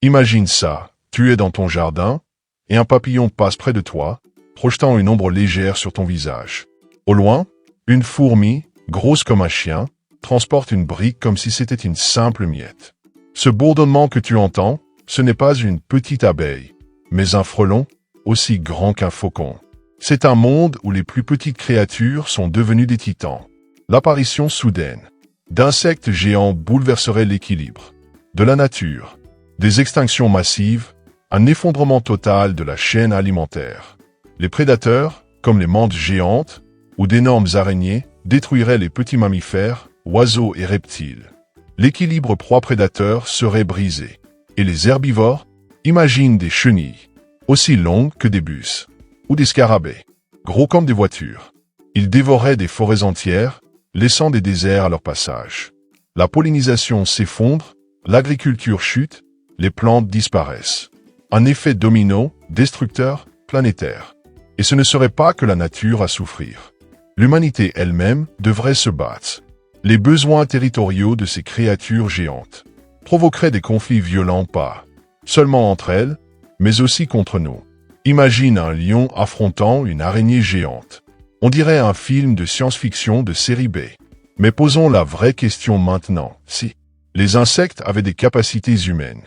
Imagine ça, tu es dans ton jardin, et un papillon passe près de toi, projetant une ombre légère sur ton visage. Au loin, une fourmi, grosse comme un chien, transporte une brique comme si c'était une simple miette. Ce bourdonnement que tu entends, ce n'est pas une petite abeille, mais un frelon, aussi grand qu'un faucon. C'est un monde où les plus petites créatures sont devenues des titans. L'apparition soudaine d'insectes géants bouleverserait l'équilibre de la nature, des extinctions massives, un effondrement total de la chaîne alimentaire. Les prédateurs, comme les mantes géantes ou d'énormes araignées, détruiraient les petits mammifères, oiseaux et reptiles. L'équilibre proie-prédateur serait brisé. Et les herbivores, imagine des chenilles, aussi longues que des bus, ou des scarabées, gros comme des voitures. Ils dévoraient des forêts entières, laissant des déserts à leur passage. La pollinisation s'effondre, l'agriculture chute, les plantes disparaissent. Un effet domino, destructeur, planétaire. Et ce ne serait pas que la nature à souffrir. L'humanité elle-même devrait se battre. Les besoins territoriaux de ces créatures géantes provoqueraient des conflits violents pas seulement entre elles, mais aussi contre nous. Imagine un lion affrontant une araignée géante. On dirait un film de science-fiction de série B. Mais posons la vraie question maintenant. Si les insectes avaient des capacités humaines,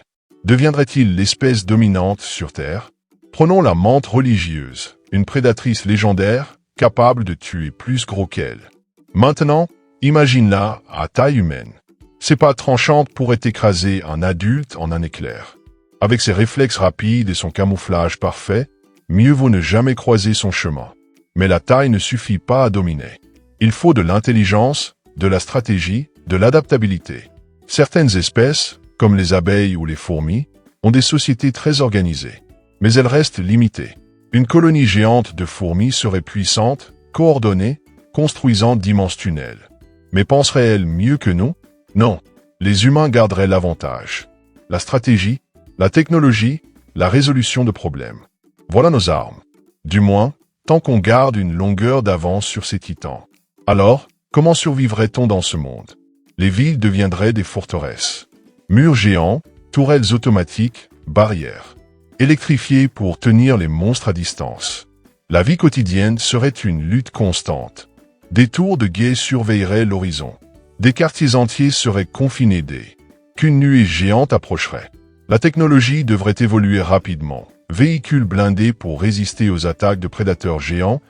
deviendraient-ils l'espèce dominante sur Terre? Prenons la menthe religieuse, une prédatrice légendaire, capable de tuer plus gros qu'elle. Maintenant, imagine-la à taille humaine. Ses pattes tranchantes pourraient écraser un adulte en un éclair. Avec ses réflexes rapides et son camouflage parfait, mieux vaut ne jamais croiser son chemin. Mais la taille ne suffit pas à dominer. Il faut de l'intelligence, de la stratégie, de l'adaptabilité. Certaines espèces, comme les abeilles ou les fourmis, ont des sociétés très organisées. Mais elles restent limitées. Une colonie géante de fourmis serait puissante, coordonnée, construisant d'immenses tunnels. Mais penserait-elle mieux que nous? Non. Les humains garderaient l'avantage. La stratégie, la technologie, la résolution de problèmes. Voilà nos armes. Du moins, tant qu'on garde une longueur d'avance sur ces titans. Alors, comment survivrait-on dans ce monde? Les villes deviendraient des forteresses. Murs géants, tourelles automatiques, barrières. Électrifiées pour tenir les monstres à distance. La vie quotidienne serait une lutte constante. Des tours de guet surveilleraient l'horizon. Des quartiers entiers seraient confinés dès qu'une nuée géante approcherait. La technologie devrait évoluer rapidement. Véhicules blindés pour résister aux attaques de prédateurs géants,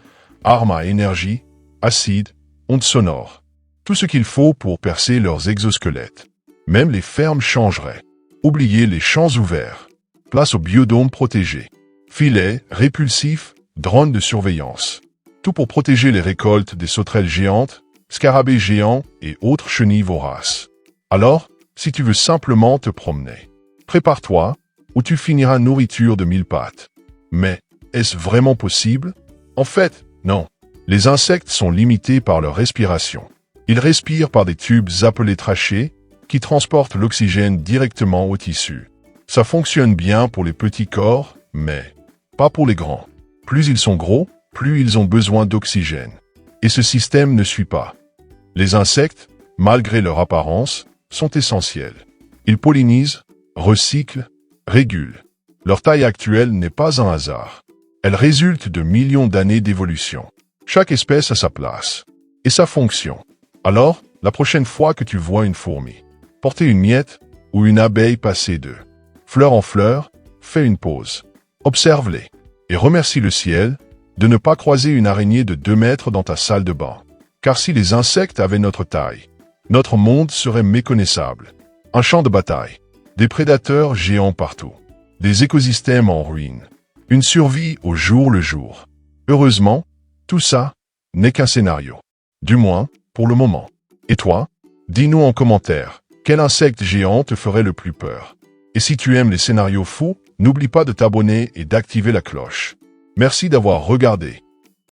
armes à énergie, acide, ondes sonores. Tout ce qu'il faut pour percer leurs exosquelettes. Même les fermes changeraient. Oubliez les champs ouverts. Place aux biodômes protégés. Filets, répulsifs, drones de surveillance. Tout pour protéger les récoltes des sauterelles géantes, scarabées géants et autres chenilles voraces. Alors, si tu veux simplement te promener, prépare-toi, ou tu finiras nourriture de 1000 pattes. Mais, est-ce vraiment possible? En fait, non. Les insectes sont limités par leur respiration. Ils respirent par des tubes appelés trachées, qui transportent l'oxygène directement au tissu. Ça fonctionne bien pour les petits corps, mais pas pour les grands. Plus ils sont gros, plus ils ont besoin d'oxygène. Et ce système ne suit pas. Les insectes, malgré leur apparence, sont essentiels. Ils pollinisent, recyclent, régulent. Leur taille actuelle n'est pas un hasard. Elle résulte de millions d'années d'évolution. Chaque espèce a sa place et sa fonction. Alors, la prochaine fois que tu vois une fourmi porter une miette ou une abeille passer de fleur en fleur, fais une pause. Observe-les et remercie le ciel de ne pas croiser une araignée de 2 mètres dans ta salle de bain. Car si les insectes avaient notre taille, notre monde serait méconnaissable. Un champ de bataille, des prédateurs géants partout, des écosystèmes en ruine, une survie au jour le jour. Heureusement, tout ça n'est qu'un scénario. Du moins, pour le moment. Et toi, dis-nous en commentaire, quel insecte géant te ferait le plus peur? Et si tu aimes les scénarios fous, n'oublie pas de t'abonner et d'activer la cloche. Merci d'avoir regardé.